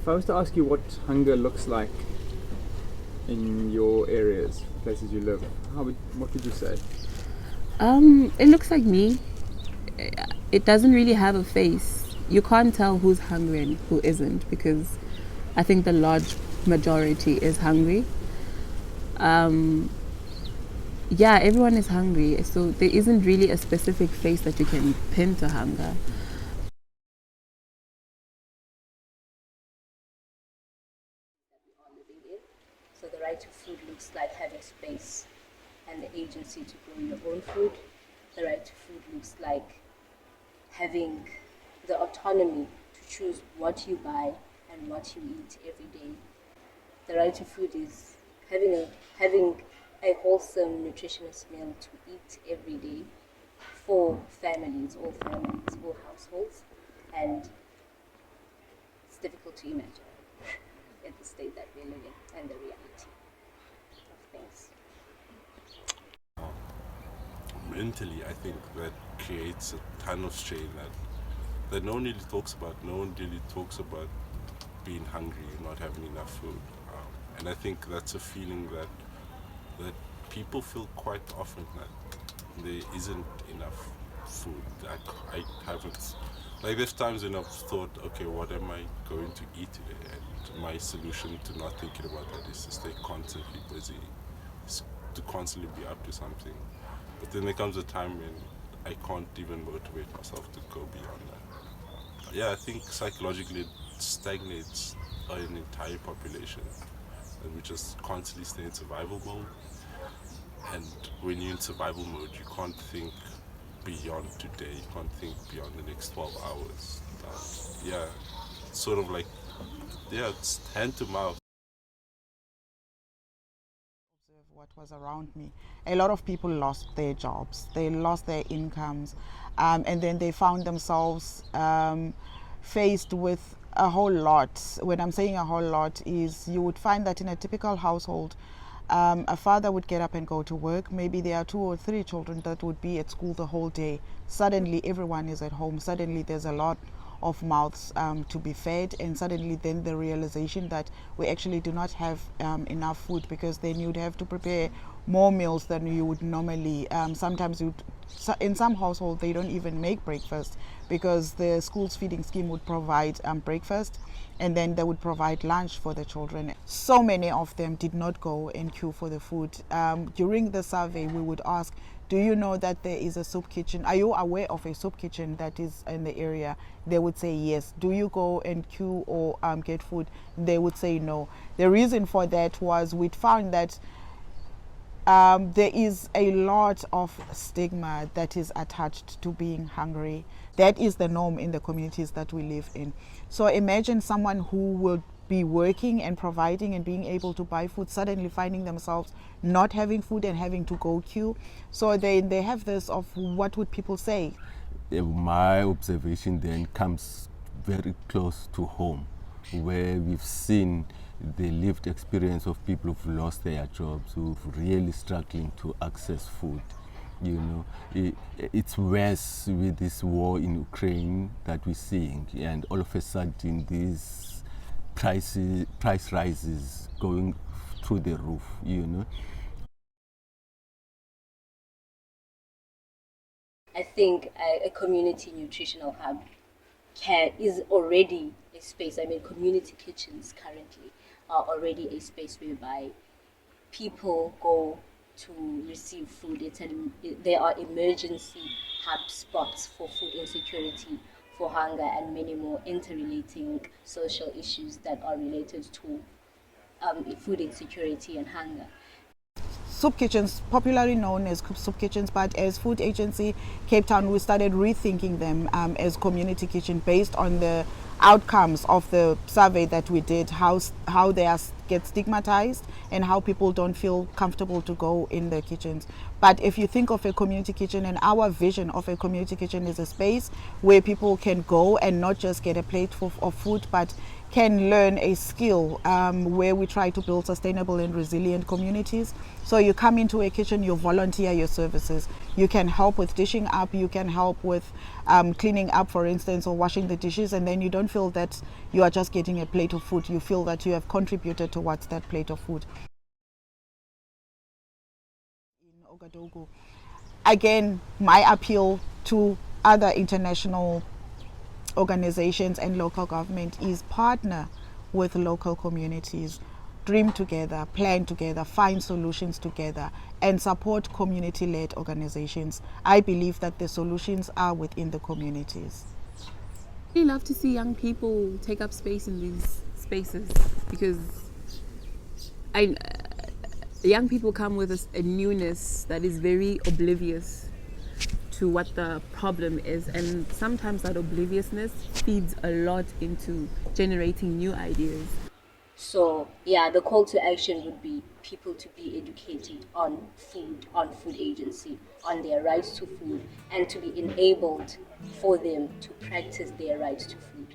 I was to ask you what hunger looks like in your areas, places you live, what would you say? It looks like me. It doesn't really have a face. You can't tell who's hungry and who isn't, because I think the large majority is hungry. Yeah, everyone is hungry, so there isn't really a specific face that you can pin to hunger. So the right to food looks like having space and the agency to grow your own food. The right to food looks like having the autonomy to choose what you buy and what you eat every day. The right to food is having a wholesome, nutritious meal to eat every day for families, all households, and it's difficult to imagine at the state that we live in and the reality of things. Mentally, I think that creates a ton of strain that no one really talks about. No one really talks about being hungry, not having enough food. And I think that's a feeling that people feel quite often, that there isn't enough food. I haven't, like, there's times when I've thought, okay, what am I going to eat today? And my solution to not thinking about that is to stay constantly busy, to constantly be up to something. But then there comes a time when I can't even motivate myself to go beyond that. Yeah, I think psychologically it stagnates an entire population, and we just constantly stay in survival mode. And when you're in survival mode, you can't think beyond today, you can't think beyond the next 12 hours. Yeah, it's sort of like, it's hand to mouth. What was around me. A lot of people lost their jobs, they lost their incomes, and then they found themselves faced with a whole lot. When I'm saying a whole lot, is you would find that in a typical household, a father would get up and go to work. Maybe there are 2 or 3 children that would be at school the whole day. Suddenly everyone is at home. Suddenly there's a lot of mouths to be fed, and suddenly then the realization that we actually do not have enough food, because then you'd have to prepare more meals than you would normally. Sometimes in some households they don't even make breakfast, because the school's feeding scheme would provide breakfast, and then they would provide lunch for the children. So many of them did not go and queue for the food. During the survey we would ask, do you know that there is a soup kitchen? Are you aware of a soup kitchen that is in the area? They would say yes. Do you go and queue or get food? They would say no. The reason for that was we'd found that there is a lot of stigma that is attached to being hungry. That is the norm in the communities that we live in. So imagine someone who will be working and providing and being able to buy food, suddenly finding themselves not having food and having to go queue. So they have this of, what would people say? My observation then comes very close to home, where we've seen the lived experience of people who've lost their jobs, who've really struggling to access food. It's worse with this war in Ukraine that we're seeing, and all of a sudden these price rises going through the roof. I think a community nutritional hub is already a space. I mean, community kitchens currently are already a space whereby people go to receive food. There are emergency hub spots for food insecurity, for hunger, and many more interrelating social issues that are related to food insecurity and hunger. Soup kitchens, popularly known as soup kitchens, but as Food Agency Cape Town, we started rethinking them as community kitchen based on the outcomes of the survey that we did, how they are get stigmatized and how people don't feel comfortable to go in the kitchens. But if you think of a community kitchen, and our vision of a community kitchen is a space where people can go and not just get a plate of food, but can learn a skill, where we try to build sustainable and resilient communities. So you come into a kitchen, you volunteer your services. You can help with dishing up, you can help with cleaning up, for instance, or washing the dishes, and then you don't feel that you are just getting a plate of food. You feel that you have contributed towards that plate of food. In Ouagadougou, again, my appeal to other international organizations and local government is partner with local communities, dream together, plan together, find solutions together, and support community-led organizations. I believe that the solutions are within the communities. I love to see young people take up space in these spaces, because young people come with a newness that is very oblivious to what the problem is, and sometimes that obliviousness feeds a lot into generating new ideas. So yeah, the call to action would be people to be educated on food agency, on their rights to food, and to be enabled for them to practice their rights to food.